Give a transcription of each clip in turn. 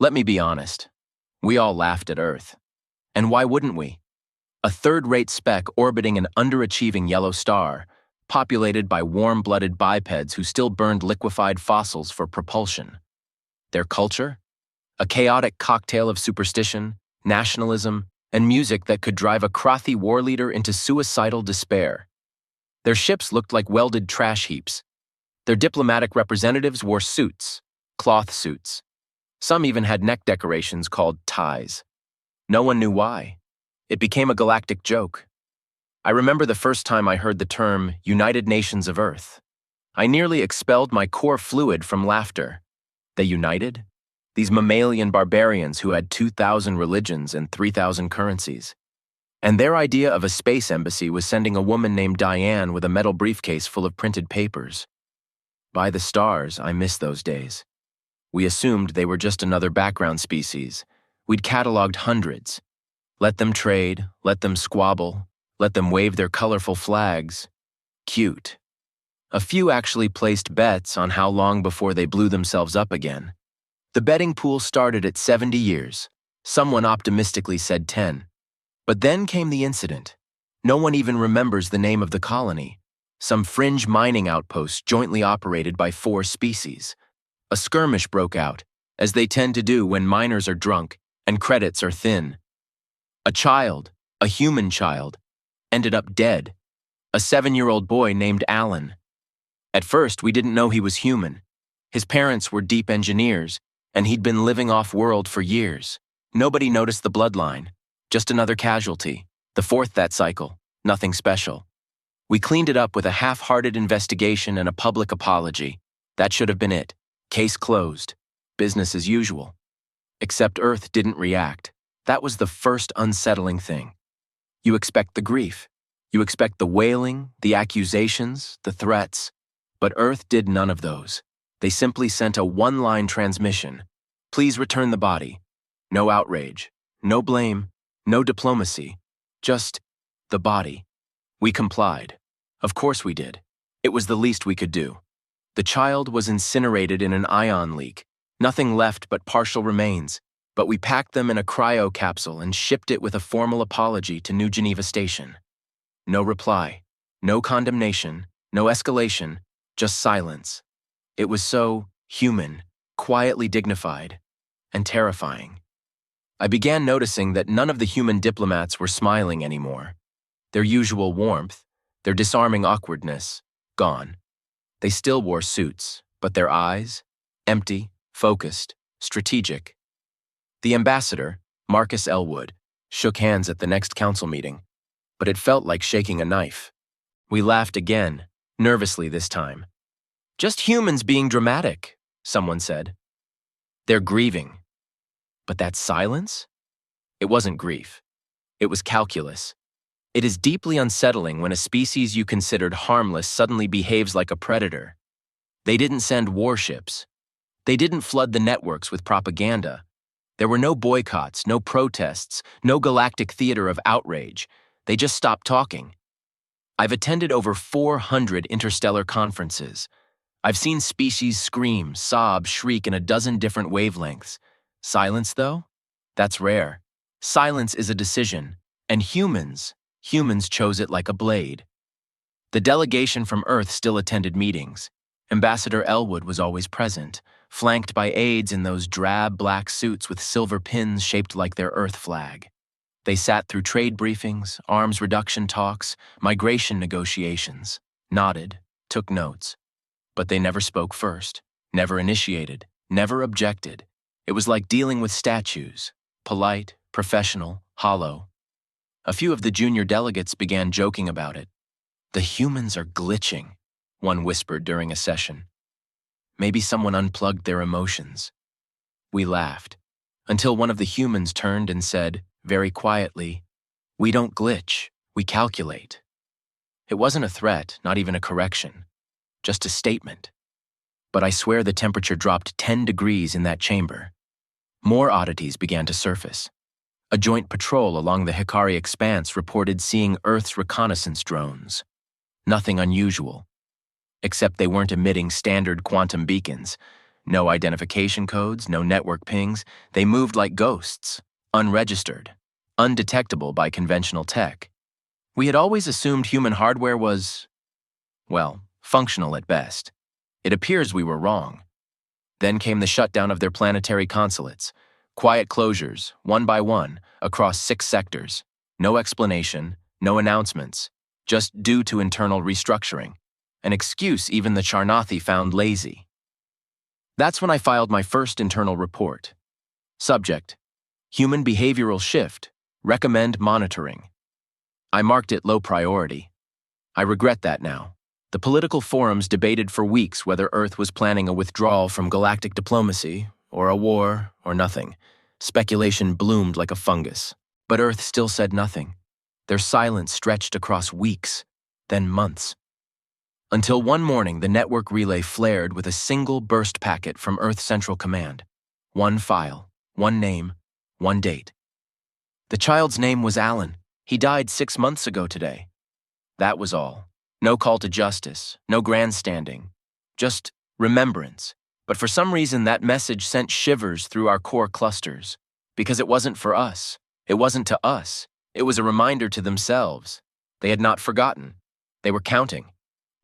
Let me be honest. We all laughed at Earth. And why wouldn't we? A third-rate speck orbiting an underachieving yellow star, populated by warm-blooded bipeds who still burned liquefied fossils for propulsion. Their culture? A chaotic cocktail of superstition, nationalism, and music that could drive a crothy war leader into suicidal despair. Their ships looked like welded trash heaps. Their diplomatic representatives wore suits, cloth suits. Some even had neck decorations called ties. No one knew why. It became a galactic joke. I remember the first time I heard the term United Nations of Earth. I nearly expelled my core fluid from laughter. They united? These mammalian barbarians who had 2,000 religions and 3,000 currencies. And their idea of a space embassy was sending a woman named Diane with a metal briefcase full of printed papers. By the stars, I miss those days. We assumed they were just another background species. We'd cataloged hundreds. Let them trade, let them squabble, let them wave their colorful flags. Cute. A few actually placed bets on how long before they blew themselves up again. The betting pool started at 70 years. Someone optimistically said 10. But then came the incident. No one even remembers the name of the colony. Some fringe mining outpost jointly operated by 4 species. A skirmish broke out, as they tend to do when miners are drunk and credits are thin. A child, a human child, ended up dead. A 7-year-old boy named Alan. At first, we didn't know he was human. His parents were deep engineers, and he'd been living off-world for years. Nobody noticed the bloodline. Just another casualty. The 4th that cycle. Nothing special. We cleaned it up with a half-hearted investigation and a public apology. That should have been it. Case closed. Business as usual. Except Earth didn't react. That was the first unsettling thing. You expect the grief. You expect the wailing, the accusations, the threats. But Earth did none of those. They simply sent a one-line transmission. Please return the body. No outrage. No blame. No diplomacy. Just the body. We complied. Of course we did. It was the least we could do. The child was incinerated in an ion leak. Nothing left but partial remains. But we packed them in a cryo capsule and shipped it with a formal apology to New Geneva Station. No reply. No condemnation. No escalation. Just silence. It was so human, quietly dignified, and terrifying. I began noticing that none of the human diplomats were smiling anymore. Their usual warmth, their disarming awkwardness, gone. They still wore suits, but their eyes, empty, focused, strategic. The ambassador, Marcus Elwood, shook hands at the next council meeting, but it felt like shaking a knife. We laughed again, nervously this time. Just humans being dramatic, someone said. They're grieving. But that silence? It wasn't grief. It was calculus. It is deeply unsettling when a species you considered harmless suddenly behaves like a predator. They didn't send warships. They didn't flood the networks with propaganda. There were no boycotts, no protests, no galactic theater of outrage. They just stopped talking. I've attended over 400 interstellar conferences. I've seen species scream, sob, shriek in a dozen different wavelengths. Silence, though? That's rare. Silence is a decision, and humans chose it like a blade. The delegation from Earth still attended meetings. Ambassador Elwood was always present, flanked by aides in those drab black suits with silver pins shaped like their Earth flag. They sat through trade briefings, arms reduction talks, migration negotiations, nodded, took notes. But they never spoke first, never initiated, never objected. It was like dealing with statues, polite, professional, hollow. A few of the junior delegates began joking about it. The humans are glitching, one whispered during a session. Maybe someone unplugged their emotions. We laughed, until one of the humans turned and said, very quietly, "We don't glitch, we calculate." It wasn't a threat, not even a correction, just a statement. But I swear the temperature dropped 10 degrees in that chamber. More oddities began to surface. A joint patrol along the Hikari Expanse reported seeing Earth's reconnaissance drones. Nothing unusual, except they weren't emitting standard quantum beacons. No identification codes, no network pings. They moved like ghosts, unregistered, undetectable by conventional tech. We had always assumed human hardware was, well, functional at best. It appears we were wrong. Then came the shutdown of their planetary consulates. Quiet closures, one by one, across 6 sectors. No explanation, no announcements, just due to internal restructuring. An excuse even the Charnathi found lazy. That's when I filed my first internal report. Subject: Human Behavioral Shift. Recommend monitoring. I marked it low priority. I regret that now. The political forums debated for weeks whether Earth was planning a withdrawal from galactic diplomacy, or a war, or nothing. Speculation bloomed like a fungus. But Earth still said nothing. Their silence stretched across weeks, then months. Until one morning, the network relay flared with a single burst packet from Earth Central Command. One file, one name, one date. The child's name was Alan. He died 6 months ago today. That was all. No call to justice, no grandstanding, just remembrance. But for some reason, that message sent shivers through our core clusters. Because it wasn't for us. It wasn't to us. It was a reminder to themselves. They had not forgotten. They were counting.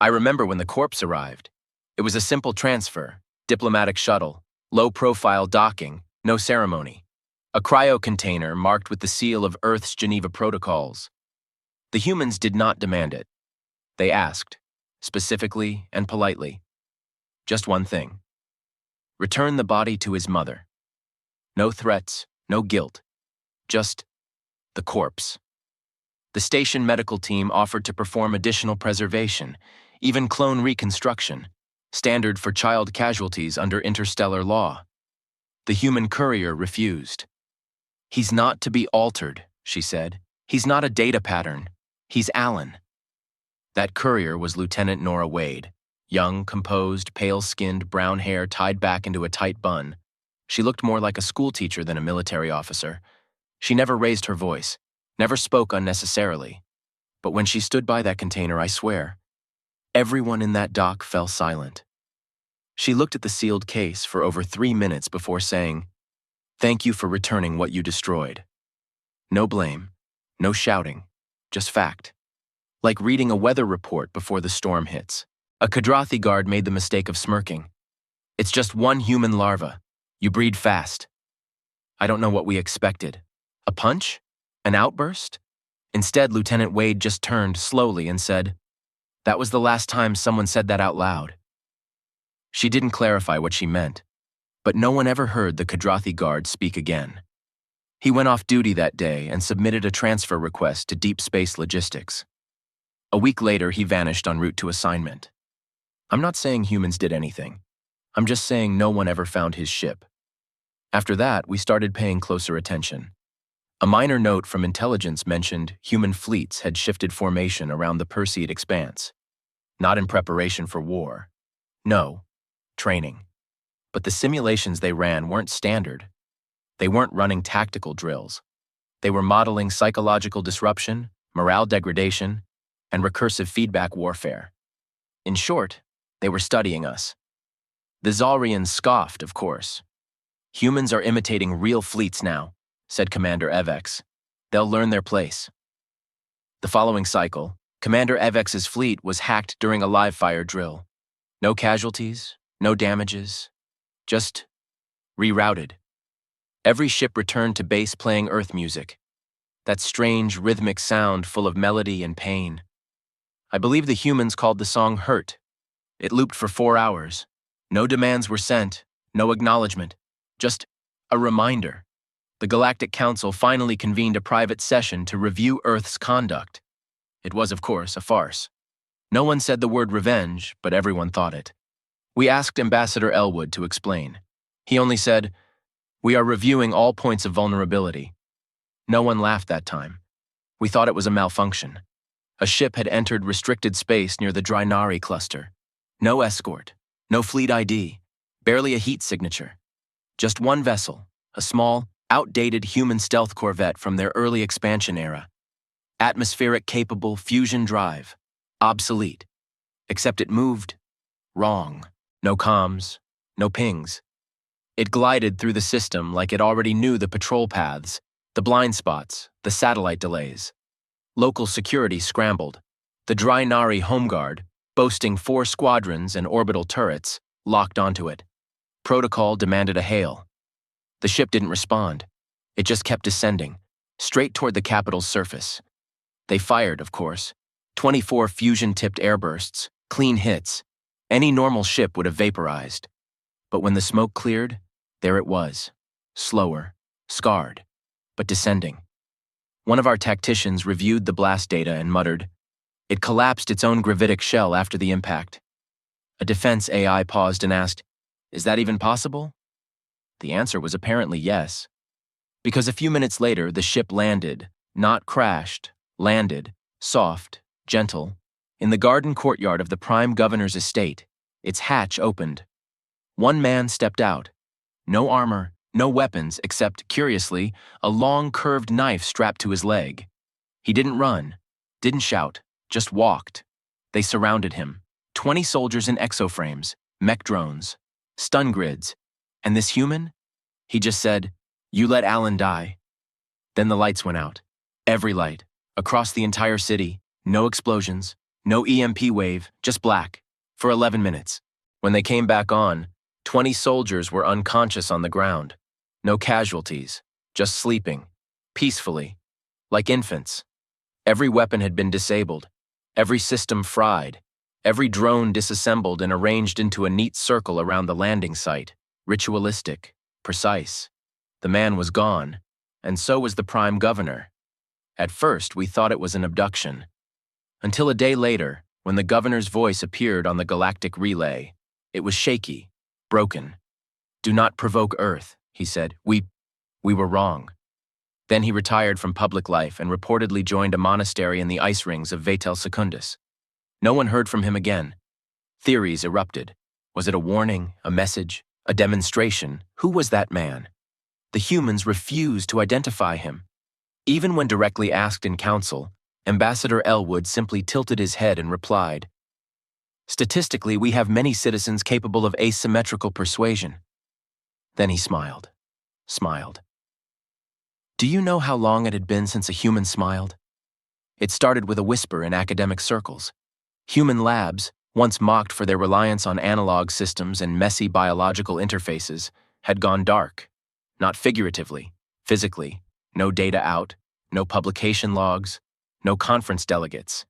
I remember when the corpse arrived. It was a simple transfer, diplomatic shuttle, low-profile docking, no ceremony. A cryo container marked with the seal of Earth's Geneva Protocols. The humans did not demand it. They asked, specifically and politely. Just one thing. Return the body to his mother. No threats, no guilt. Just the corpse. The station medical team offered to perform additional preservation, even clone reconstruction, standard for child casualties under interstellar law. The human courier refused. He's not to be altered, she said. He's not a data pattern. He's Alan. That courier was Lieutenant Nora Wade, young, composed, pale-skinned, brown hair tied back into a tight bun. She looked more like a schoolteacher than a military officer. She never raised her voice, never spoke unnecessarily. But when she stood by that container, I swear, everyone in that dock fell silent. She looked at the sealed case for over 3 minutes before saying, "Thank you for returning what you destroyed." No blame, no shouting, just fact. Like reading a weather report before the storm hits. A Kadrathi guard made the mistake of smirking. It's just one human larva. You breed fast. I don't know what we expected. A punch? An outburst? Instead, Lieutenant Wade just turned slowly and said, "That was the last time someone said that out loud." She didn't clarify what she meant, but no one ever heard the Kadrathi guard speak again. He went off duty that day and submitted a transfer request to Deep Space Logistics. A week later, he vanished en route to assignment. I'm not saying humans did anything. I'm just saying no one ever found his ship. After that, we started paying closer attention. A minor note from intelligence mentioned human fleets had shifted formation around the Perseid expanse. Not in preparation for war. No, training. But the simulations they ran weren't standard. They weren't running tactical drills. They were modeling psychological disruption, morale degradation, and recursive feedback warfare. In short, they were studying us. The Zalrians scoffed, of course. "Humans are imitating real fleets now," said Commander Evex. "They'll learn their place." The following cycle, Commander Evex's fleet was hacked during a live-fire drill. No casualties, no damages, just rerouted. Every ship returned to base playing Earth music. That strange, rhythmic sound full of melody and pain. I believe the humans called the song Hurt. It looped for 4 hours. No demands were sent, no acknowledgement, just a reminder. The Galactic Council finally convened a private session to review Earth's conduct. It was, of course, a farce. No one said the word revenge, but everyone thought it. We asked Ambassador Elwood to explain. He only said, "We are reviewing all points of vulnerability." No one laughed that time. We thought it was a malfunction. A ship had entered restricted space near the Draenari cluster. No escort, no fleet ID, barely a heat signature. Just one vessel, a small, outdated human stealth corvette from their early expansion era. Atmospheric-capable fusion drive, obsolete. Except it moved wrong. No comms, no pings. It glided through the system like it already knew the patrol paths, the blind spots, the satellite delays. Local security scrambled. The Dry Nari Home Guard, boasting 4 squadrons and orbital turrets, locked onto it. Protocol demanded a hail. The ship didn't respond. It just kept descending, straight toward the capital's surface. They fired, of course. 24 fusion-tipped airbursts, clean hits. Any normal ship would have vaporized. But when the smoke cleared, there it was, slower, scarred, but descending. One of our tacticians reviewed the blast data and muttered, "It collapsed its own gravitic shell after the impact." A defense AI paused and asked, "Is that even possible?" The answer was apparently yes. Because a few minutes later, the ship landed, not crashed, landed, soft, gentle, in the garden courtyard of the prime governor's estate. Its hatch opened. One man stepped out. No armor, no weapons, except, curiously, a long curved knife strapped to his leg. He didn't run, didn't shout, just walked. They surrounded him. 20 soldiers in exoframes, mech drones, stun grids. And this human? He just said, "You let Alan die." Then the lights went out. Every light, across the entire city. No explosions, no EMP wave, just black, for 11 minutes. When they came back on, 20 soldiers were unconscious on the ground. No casualties, just sleeping, peacefully, like infants. Every weapon had been disabled, every system fried, every drone disassembled and arranged into a neat circle around the landing site, ritualistic, precise. The man was gone, and so was the prime governor. At first, we thought it was an abduction. Until a day later, when the governor's voice appeared on the Galactic relay, it was shaky, broken. "Do not provoke Earth," he said. We were wrong." Then he retired from public life and reportedly joined a monastery in the ice rings of Vatel Secundus. No one heard from him again. Theories erupted. Was it a warning, a message, a demonstration? Who was that man? The humans refused to identify him. Even when directly asked in council, Ambassador Elwood simply tilted his head and replied, "Statistically, we have many citizens capable of asymmetrical persuasion." Then he smiled. Do you know how long it had been since a human smiled? It started with a whisper in academic circles. Human labs, once mocked for their reliance on analog systems and messy biological interfaces, had gone dark. Not figuratively, physically. No data out, no publication logs, no conference delegates.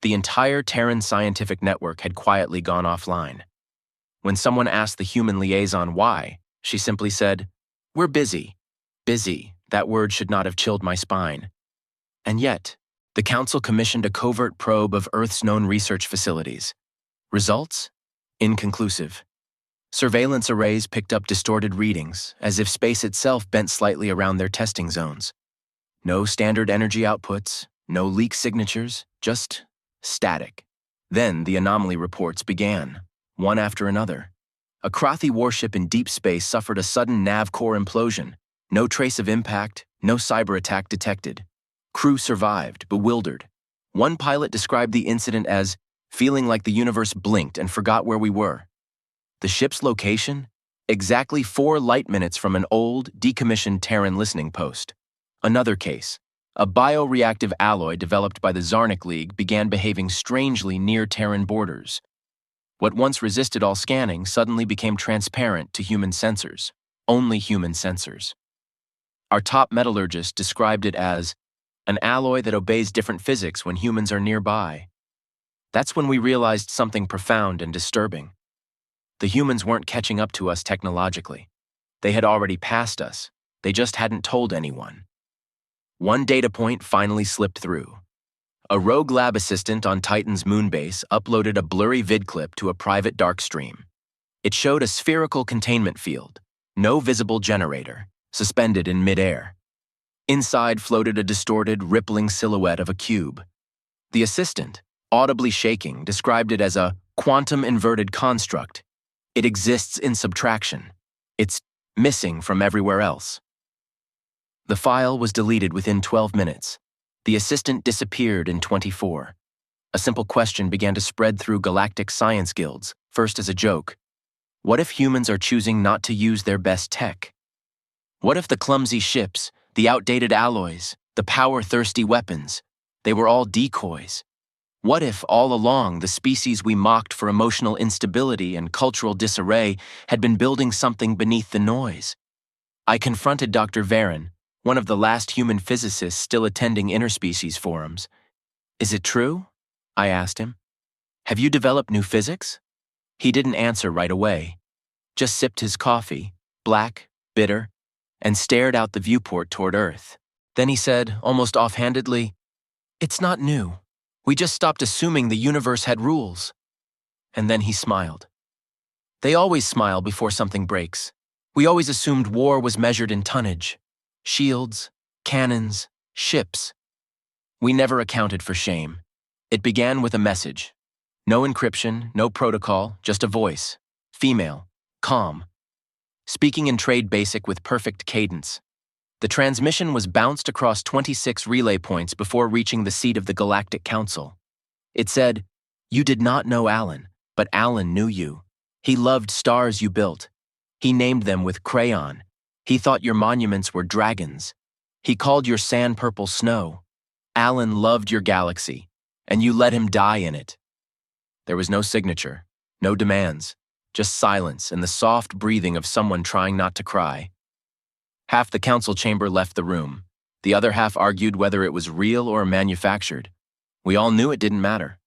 The entire Terran scientific network had quietly gone offline. When someone asked the human liaison why, she simply said, "We're busy." Busy, that word should not have chilled my spine. And yet, the Council commissioned a covert probe of Earth's known research facilities. Results? Inconclusive. Surveillance arrays picked up distorted readings, as if space itself bent slightly around their testing zones. No standard energy outputs, no leak signatures, just static. Then the anomaly reports began, one after another. A Krathi warship in deep space suffered a sudden nav core implosion. No trace of impact, no cyber attack detected. Crew survived, bewildered. One pilot described the incident as feeling like the universe blinked and forgot where we were. The ship's location? Exactly 4 light minutes from an old, decommissioned Terran listening post. Another case. A bioreactive alloy developed by the Zarnik League began behaving strangely near Terran borders. What once resisted all scanning suddenly became transparent to human sensors. Only human sensors. Our top metallurgist described it as an alloy that obeys different physics when humans are nearby. That's when we realized something profound and disturbing. The humans weren't catching up to us technologically. They had already passed us. They just hadn't told anyone. One data point finally slipped through. A rogue lab assistant on Titan's moonbase uploaded a blurry vid clip to a private dark stream. It showed a spherical containment field, no visible generator, suspended in midair. Inside floated a distorted, rippling silhouette of a cube. The assistant, audibly shaking, described it as a quantum-inverted construct. It exists in subtraction. It's missing from everywhere else. The file was deleted within 12 minutes. The assistant disappeared in 24. A simple question began to spread through galactic science guilds, first as a joke. What if humans are choosing not to use their best tech? What if the clumsy ships, the outdated alloys, the power-thirsty weapons, they were all decoys? What if, all along, the species we mocked for emotional instability and cultural disarray had been building something beneath the noise? I confronted Dr. Varon, one of the last human physicists still attending interspecies forums. "Is it true?" I asked him. "Have you developed new physics?" He didn't answer right away, just sipped his coffee, black, bitter, and stared out the viewport toward Earth. Then he said, almost offhandedly, "It's not new. We just stopped assuming the universe had rules." And then he smiled. They always smile before something breaks. We always assumed war was measured in tonnage, shields, cannons, ships. We never accounted for shame. It began with a message. No encryption, no protocol, just a voice. Female, calm. Speaking in trade basic with perfect cadence. The transmission was bounced across 26 relay points before reaching the seat of the Galactic Council. It said, "You did not know Alan, but Alan knew you. He loved stars you built. He named them with crayon. He thought your monuments were dragons. He called your sand purple snow. Alan loved your galaxy, and you let him die in it." There was no signature, no demands, just silence and the soft breathing of someone trying not to cry. Half the council chamber left the room. The other half argued whether it was real or manufactured. We all knew it didn't matter.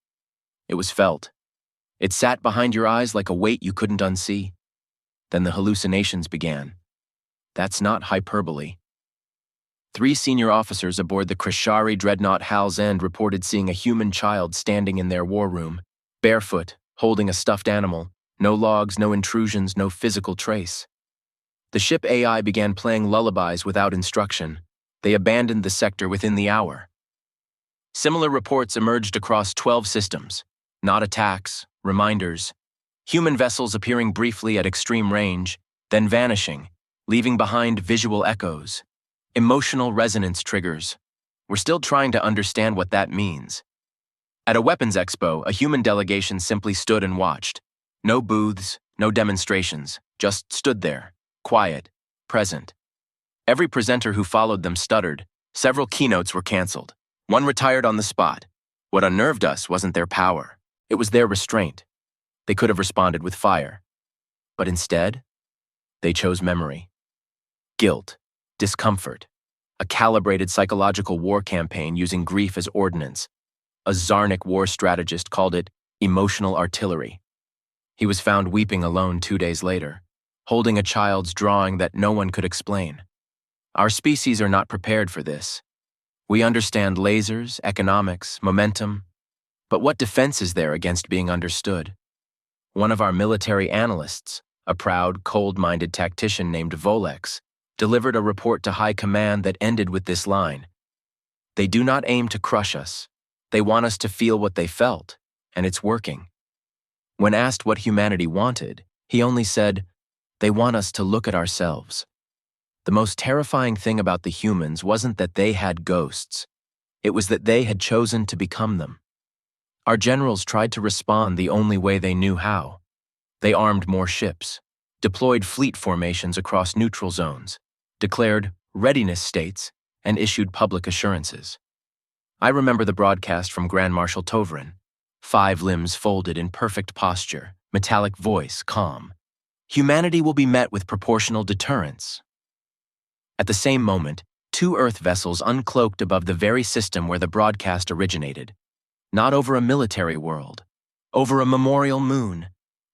It was felt. It sat behind your eyes like a weight you couldn't unsee. Then the hallucinations began. That's not hyperbole. 3 senior officers aboard the Krishari dreadnought Hal's End reported seeing a human child standing in their war room, barefoot, holding a stuffed animal, no logs, no intrusions, no physical trace. The ship AI began playing lullabies without instruction. They abandoned the sector within the hour. Similar reports emerged across 12 systems. Not attacks, reminders. Human vessels appearing briefly at extreme range, then vanishing, leaving behind visual echoes. Emotional resonance triggers. We're still trying to understand what that means. At a weapons expo, a human delegation simply stood and watched. No booths, no demonstrations, just stood there, quiet, present. Every presenter who followed them stuttered. Several keynotes were canceled. One retired on the spot. What unnerved us wasn't their power. It was their restraint. They could have responded with fire. But instead, they chose memory. Guilt, discomfort, a calibrated psychological war campaign using grief as ordnance. A Czarnik war strategist called it emotional artillery. He was found weeping alone 2 days later, holding a child's drawing that no one could explain. Our species are not prepared for this. We understand lasers, economics, momentum, but what defense is there against being understood? One of our military analysts, a proud, cold-minded tactician named Volex, delivered a report to high command that ended with this line: "They do not aim to crush us. They want us to feel what they felt, and it's working." When asked what humanity wanted, he only said, "They want us to look at ourselves." The most terrifying thing about the humans wasn't that they had ghosts. It was that they had chosen to become them. Our generals tried to respond the only way they knew how. They armed more ships, deployed fleet formations across neutral zones, declared readiness states, and issued public assurances. I remember the broadcast from Grand Marshal Tovrin. 5 limbs folded in perfect posture, metallic voice calm. "Humanity will be met with proportional deterrence." At the same moment, 2 Earth vessels uncloaked above the very system where the broadcast originated. Not over a military world, over a memorial moon,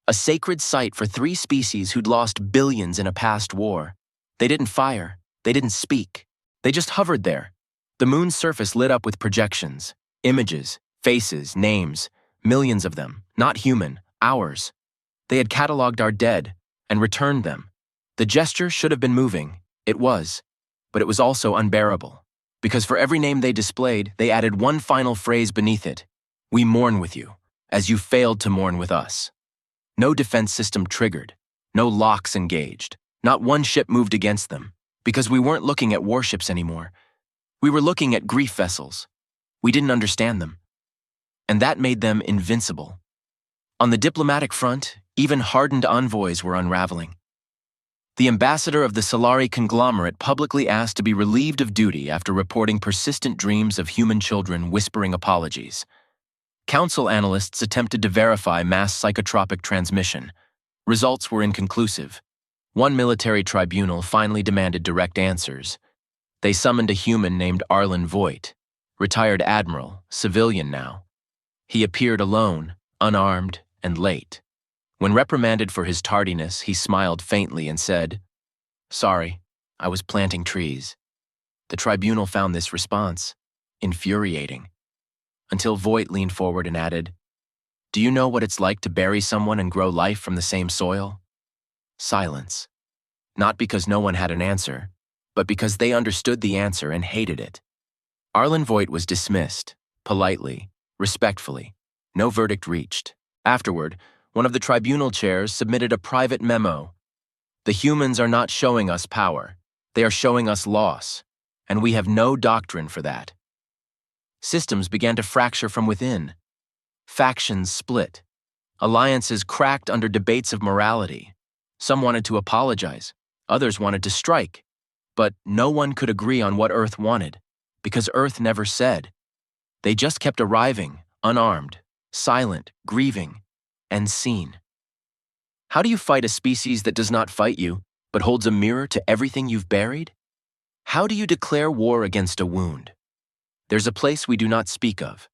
a sacred site for 3 species who'd lost billions in a past war. They didn't fire, they didn't speak, they just hovered there. The moon's surface lit up with projections, images, faces, names, millions of them, not human, ours. They had cataloged our dead and returned them. The gesture should have been moving. It was, but it was also unbearable, because for every name they displayed, they added one final phrase beneath it: "We mourn with you, as you failed to mourn with us." No defense system triggered, no locks engaged, not one ship moved against them, because we weren't looking at warships anymore. We were looking at grief vessels. We didn't understand them. And that made them invincible. On the diplomatic front, even hardened envoys were unraveling. The ambassador of the Solari conglomerate publicly asked to be relieved of duty after reporting persistent dreams of human children whispering apologies. Council analysts attempted to verify mass psychotropic transmission. Results were inconclusive. One military tribunal finally demanded direct answers. They summoned a human named Arlen Voigt, retired admiral, civilian now. He appeared alone, unarmed, and late. When reprimanded for his tardiness, he smiled faintly and said, "Sorry, I was planting trees." The tribunal found this response infuriating, until Voigt leaned forward and added, "Do you know what it's like to bury someone and grow life from the same soil?" Silence. Not because no one had an answer, but because they understood the answer and hated it. Arlen Voigt was dismissed, politely, respectfully. No verdict reached. Afterward, one of the tribunal chairs submitted a private memo. "The humans are not showing us power. They are showing us loss, and we have no doctrine for that." Systems began to fracture from within. Factions split. Alliances cracked under debates of morality. Some wanted to apologize. Others wanted to strike. But no one could agree on what Earth wanted, because Earth never said. They just kept arriving, unarmed, silent, grieving, and seen. How do you fight a species that does not fight you, but holds a mirror to everything you've buried? How do you declare war against a wound? There's a place we do not speak of.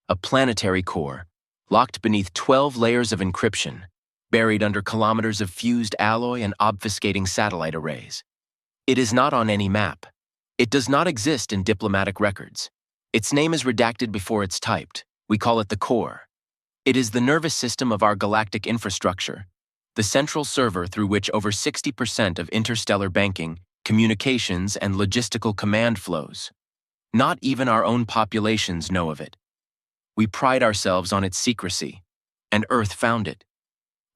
A planetary core, locked beneath 12 layers of encryption, buried under kilometers of fused alloy and obfuscating satellite arrays. It is not on any map. It does not exist in diplomatic records. Its name is redacted before it's typed. We call it the core. It is the nervous system of our galactic infrastructure, the central server through which over 60% of interstellar banking, communications, and logistical command flows. Not even our own populations know of it. We pride ourselves on its secrecy, and Earth found it.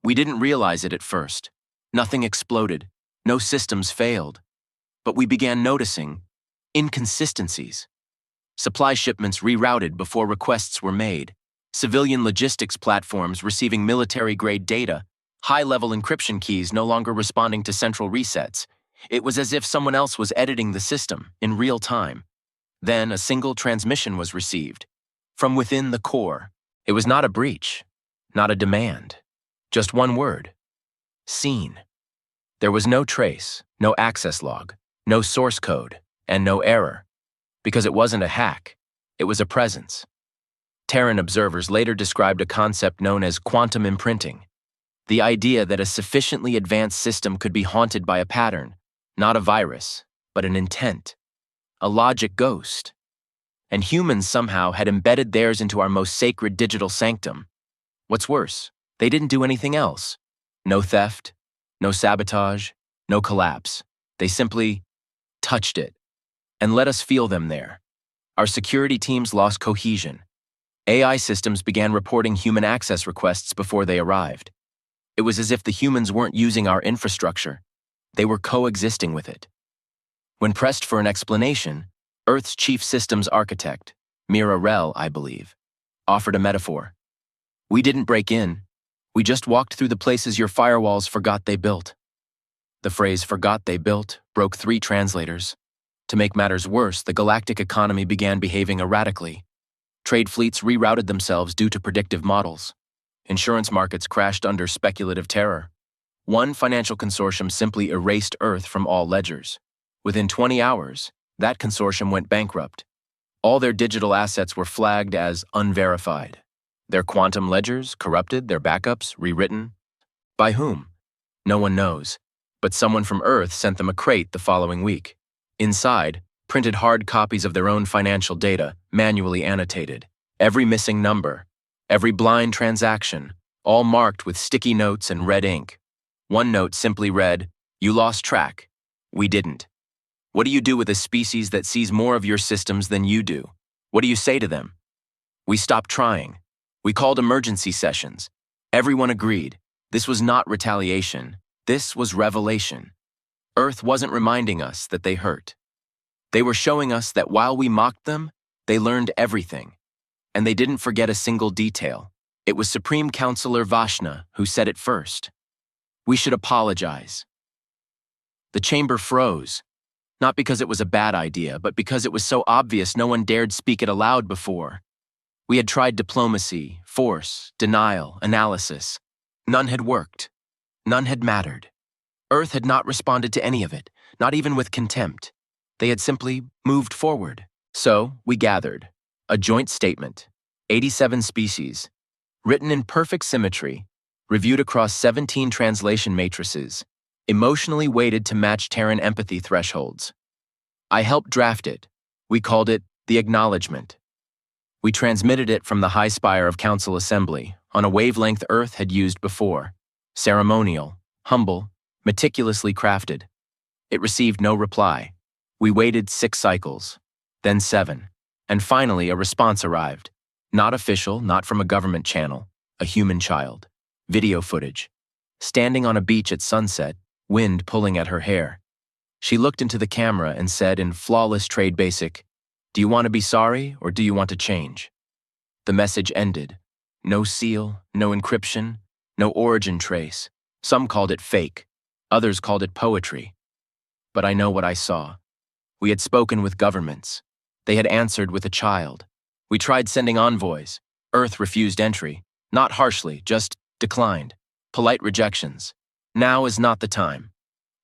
We didn't realize it at first. Nothing exploded. No systems failed. But we began noticing inconsistencies. Supply shipments rerouted before requests were made. Civilian logistics platforms receiving military-grade data. High-level encryption keys no longer responding to central resets. It was as if someone else was editing the system in real time. Then a single transmission was received. From within the core. It was not a breach, not a demand. Just one word. Seen. There was no trace, no access log, no source code, and no error. Because it wasn't a hack, it was a presence. Terran observers later described a concept known as quantum imprinting. The idea that a sufficiently advanced system could be haunted by a pattern, not a virus, but an intent. A logic ghost. And humans somehow had embedded theirs into our most sacred digital sanctum. What's worse, they didn't do anything else. No theft, no sabotage, no collapse. They simply touched it and let us feel them there. Our security teams lost cohesion. AI systems began reporting human access requests before they arrived. It was as if the humans weren't using our infrastructure. They were coexisting with it. When pressed for an explanation, Earth's chief systems architect, Mira Rel, I believe, offered a metaphor. "We didn't break in. We just walked through the places your firewalls forgot they built." The phrase "forgot they built" broke 3 translators. To make matters worse, the galactic economy began behaving erratically. Trade fleets rerouted themselves due to predictive models. Insurance markets crashed under speculative terror. One financial consortium simply erased Earth from all ledgers. Within 20 hours, that consortium went bankrupt. All their digital assets were flagged as unverified. Their quantum ledgers corrupted, their backups rewritten. By whom? No one knows, but someone from Earth sent them a crate the following week. Inside, printed hard copies of their own financial data, manually annotated. Every missing number, every blind transaction, all marked with sticky notes and red ink. One note simply read, "You lost track. We didn't." What do you do with a species that sees more of your systems than you do? What do you say to them? We stopped trying. We called emergency sessions. Everyone agreed. This was not retaliation. This was revelation. Earth wasn't reminding us that they hurt. They were showing us that while we mocked them, they learned everything. And they didn't forget a single detail. It was Supreme Counselor Vashna who said it first. We should apologize. The chamber froze, not because it was a bad idea, but because it was so obvious no one dared speak it aloud before. We had tried diplomacy, force, denial, analysis. None had worked. None had mattered. Earth had not responded to any of it, not even with contempt. They had simply moved forward. So, we gathered. A joint statement. 87 species. Written in perfect symmetry. Reviewed across 17 translation matrices. Emotionally weighted to match Terran empathy thresholds. I helped draft it. We called it the Acknowledgement. We transmitted it from the high spire of Council Assembly on a wavelength Earth had used before. Ceremonial, humble, meticulously crafted. It received no reply. We waited 6 cycles, then 7, and finally a response arrived. Not official, not from a government channel, a human child. Video footage. Standing on a beach at sunset, wind pulling at her hair. She looked into the camera and said in flawless trade basic, "Do you want to be sorry or do you want to change?" The message ended. No seal, no encryption, no origin trace. Some called it fake. Others called it poetry. But I know what I saw. We had spoken with governments. They had answered with a child. We tried sending envoys. Earth refused entry. Not harshly, just declined. Polite rejections. Now is not the time.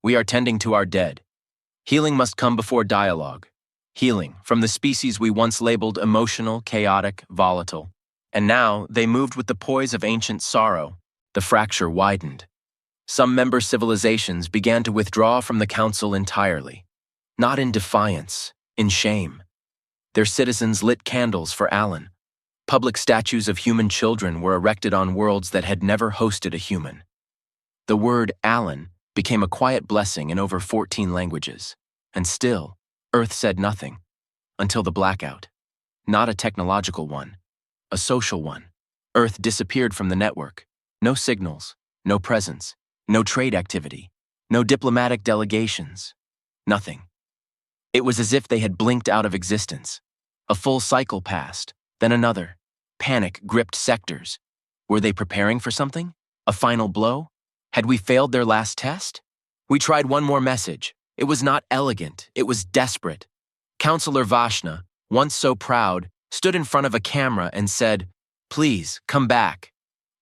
We are tending to our dead. Healing must come before dialogue. Healing from the species we once labeled emotional, chaotic, volatile. And now they moved with the poise of ancient sorrow. The fracture widened. Some member civilizations began to withdraw from the council entirely. Not in defiance, in shame. Their citizens lit candles for Alan. Public statues of human children were erected on worlds that had never hosted a human. The word Alan became a quiet blessing in over 14 languages. And still, Earth said nothing. Until the blackout. Not a technological one. A social one. Earth disappeared from the network. No signals. No presence. No trade activity. No diplomatic delegations. Nothing. It was as if they had blinked out of existence. A full cycle passed, then another. Panic gripped sectors. Were they preparing for something? A final blow? Had we failed their last test? We tried one more message. It was not elegant, it was desperate. Counselor Vashna, once so proud, stood in front of a camera and said, "Please, come back."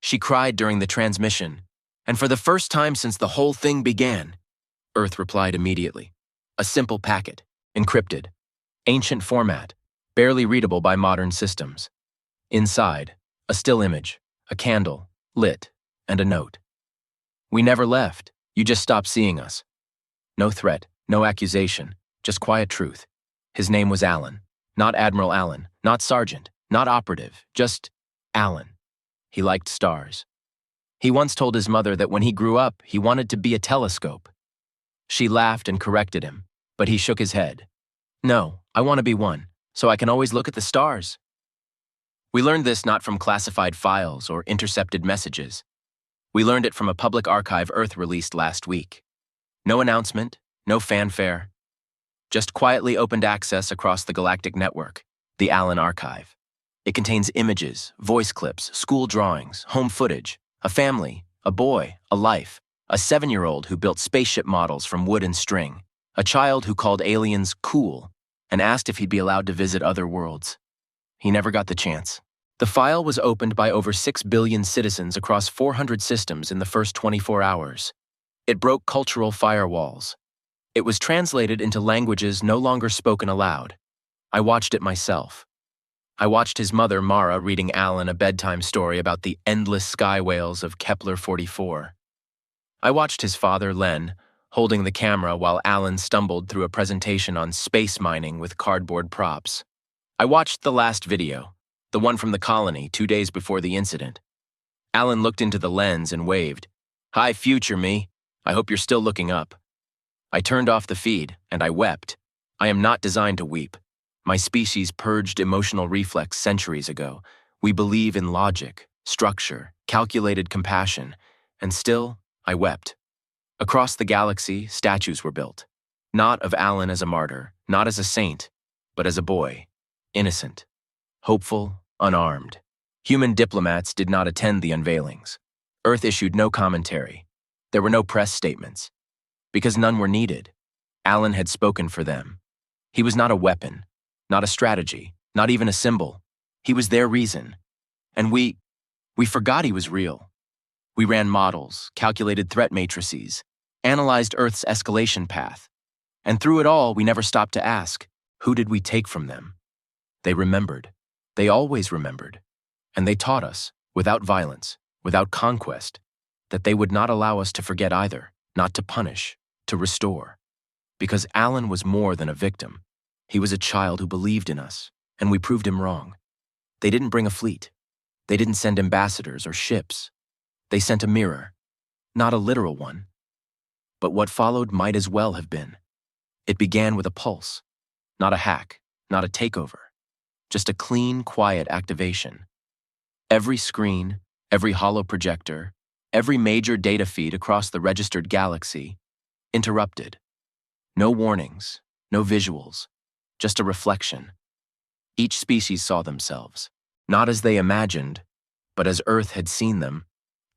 She cried during the transmission, and for the first time since the whole thing began, Earth replied immediately. A simple packet, encrypted. Ancient format, barely readable by modern systems. Inside, a still image, a candle, lit, and a note. "We never left, you just stopped seeing us." No threat, no accusation, just quiet truth. His name was Alan. Not Admiral Allen, not Sergeant, not operative, just Alan. He liked stars. He once told his mother that when he grew up, he wanted to be a telescope. She laughed and corrected him, but he shook his head. "No, I want to be one, so I can always look at the stars." We learned this not from classified files or intercepted messages. We learned it from a public archive Earth released last week. No announcement, no fanfare. Just quietly opened access across the Galactic network, the Allen Archive. It contains images, voice clips, school drawings, home footage, a family, a boy, a life, a 7-year-old who built spaceship models from wood and string, a child who called aliens cool and asked if he'd be allowed to visit other worlds. He never got the chance. The file was opened by over 6 billion citizens across 400 systems in the first 24 hours. It broke cultural firewalls. It was translated into languages no longer spoken aloud. I watched it myself. I watched his mother, Mara, reading Alan a bedtime story about the endless sky whales of Kepler 44. I watched his father, Len, holding the camera while Alan stumbled through a presentation on space mining with cardboard props. I watched the last video, the one from the colony 2 days before the incident. Alan looked into the lens and waved. "Hi, future me. I hope you're still looking up." I turned off the feed, and I wept. I am not designed to weep. My species purged emotional reflex centuries ago. We believe in logic, structure, calculated compassion, and still, I wept. Across the galaxy, statues were built. Not of Alan as a martyr, not as a saint, but as a boy, innocent, hopeful, unarmed. Human diplomats did not attend the unveilings. Earth issued no commentary. There were no press statements. Because none were needed. Alan had spoken for them. He was not a weapon, not a strategy, not even a symbol. He was their reason. And we forgot he was real. We ran models, calculated threat matrices, analyzed Earth's escalation path. And through it all, we never stopped to ask, who did we take from them? They remembered. They always remembered. And they taught us, without violence, without conquest, that they would not allow us to forget either, not to punish, to restore. Because Alan was more than a victim. He was a child who believed in us, and we proved him wrong. They didn't bring a fleet. They didn't send ambassadors or ships. They sent a mirror, not a literal one. But what followed might as well have been. It began with a pulse, not a hack, not a takeover, just a clean, quiet activation. Every screen, every hollow projector, every major data feed across the registered galaxy interrupted. No warnings, no visuals, just a reflection. Each species saw themselves, not as they imagined, but as Earth had seen them.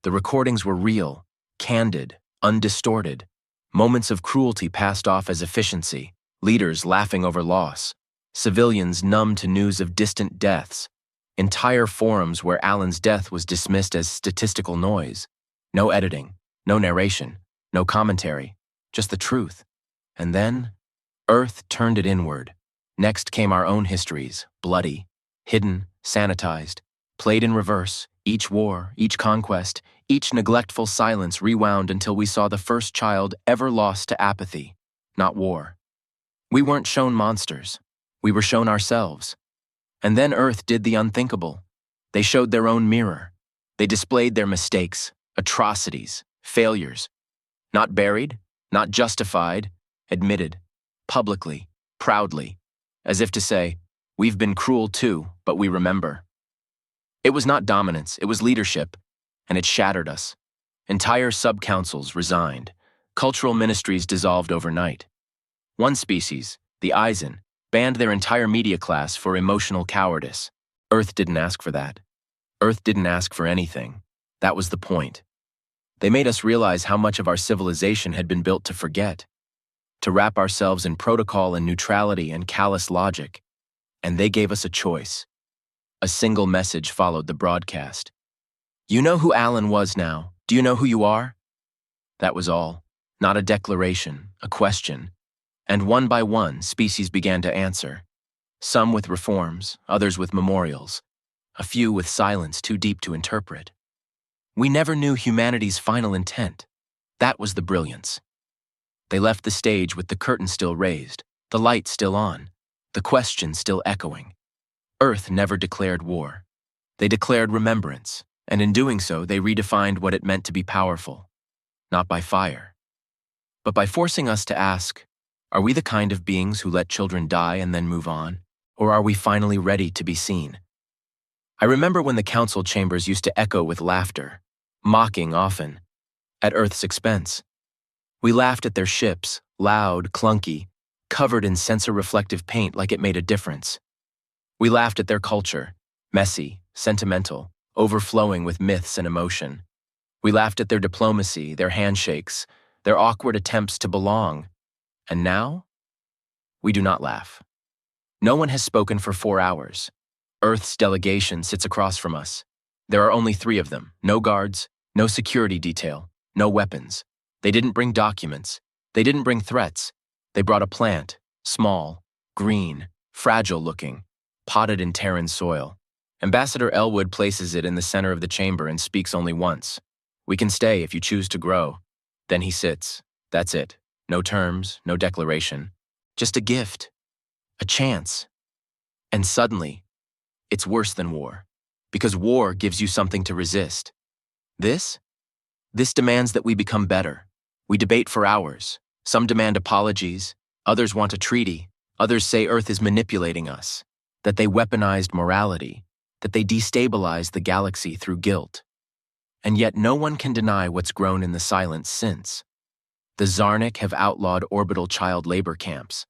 The recordings were real, candid, undistorted. Moments of cruelty passed off as efficiency, leaders laughing over loss, civilians numb to news of distant deaths, entire forums where Alan's death was dismissed as statistical noise. No editing, no narration, no commentary, just the truth. And then, Earth turned it inward. Next came our own histories, bloody, hidden, sanitized, played in reverse, each war, each conquest, each neglectful silence rewound until we saw the first child ever lost to apathy, not war. We weren't shown monsters. We were shown ourselves. And then Earth did the unthinkable. They showed their own mirror. They displayed their mistakes, atrocities, failures. Not buried, not justified, admitted, publicly, proudly, as if to say, we've been cruel too, but we remember. It was not dominance, it was leadership, and it shattered us. Entire sub-councils resigned. Cultural ministries dissolved overnight. One species, the Eisen, banned their entire media class for emotional cowardice. Earth didn't ask for that. Earth didn't ask for anything. That was the point. They made us realize how much of our civilization had been built to forget, to wrap ourselves in protocol and neutrality and callous logic. And they gave us a choice. A single message followed the broadcast. You know who Alan was now. Do you know who you are? That was all. Not a declaration, a question. And one by one, species began to answer. Some with reforms, others with memorials, a few with silence too deep to interpret. We never knew humanity's final intent. That was the brilliance. They left the stage with the curtain still raised, the light still on, the question still echoing. Earth never declared war. They declared remembrance, and in doing so, they redefined what it meant to be powerful. Not by fire, but by forcing us to ask, are we the kind of beings who let children die and then move on? Or are we finally ready to be seen? I remember when the council chambers used to echo with laughter, mocking often, at Earth's expense. We laughed at their ships, loud, clunky, covered in sensor-reflective paint like it made a difference. We laughed at their culture, messy, sentimental, overflowing with myths and emotion. We laughed at their diplomacy, their handshakes, their awkward attempts to belong. And now? We do not laugh. No one has spoken for 4 hours. Earth's delegation sits across from us. There are only 3 of them, no guards, no security detail, no weapons. They didn't bring documents. They didn't bring threats. They brought a plant, small, green, fragile-looking, potted in Terran soil. Ambassador Elwood places it in the center of the chamber and speaks only once. We can stay if you choose to grow. Then he sits. That's it. No terms, no declaration. Just a gift. A chance. And suddenly, it's worse than war. Because war gives you something to resist. This demands that we become better. We debate for hours. Some demand apologies. Others want a treaty. Others say Earth is manipulating us. That they weaponized morality. That they destabilized the galaxy through guilt. And yet no one can deny what's grown in the silence since. The Zarnik have outlawed orbital child labor camps.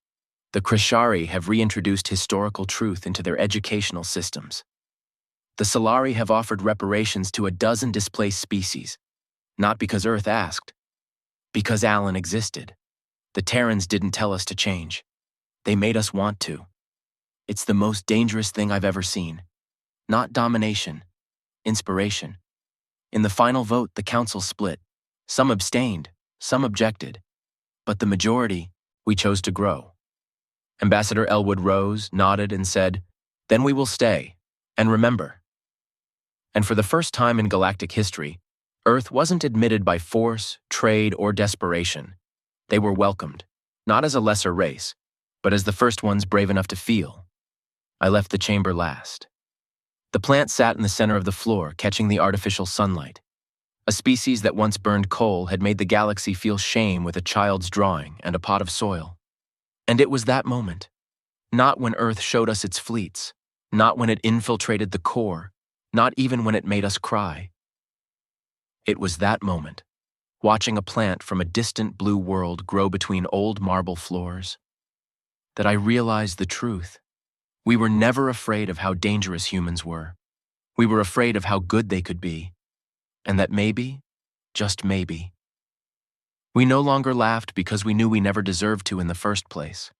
The Krishari have reintroduced historical truth into their educational systems. The Solari have offered reparations to a dozen displaced species, not because Earth asked, because Alan existed. The Terrans didn't tell us to change. They made us want to. It's the most dangerous thing I've ever seen. Not domination, inspiration. In the final vote, the council split. Some abstained, some objected. But the majority, we chose to grow. Ambassador Elwood rose, nodded, and said, "Then we will stay, and remember." And for the first time in galactic history, Earth wasn't admitted by force, trade, or desperation. They were welcomed, not as a lesser race, but as the first ones brave enough to feel. I left the chamber last. The plant sat in the center of the floor, catching the artificial sunlight. A species that once burned coal had made the galaxy feel shame with a child's drawing and a pot of soil. And it was that moment. Not when Earth showed us its fleets, not when it infiltrated the core, not even when it made us cry. It was that moment, watching a plant from a distant blue world grow between old marble floors, that I realized the truth. We were never afraid of how dangerous humans were. We were afraid of how good they could be, and that maybe, just maybe, we no longer laughed because we knew we never deserved to in the first place.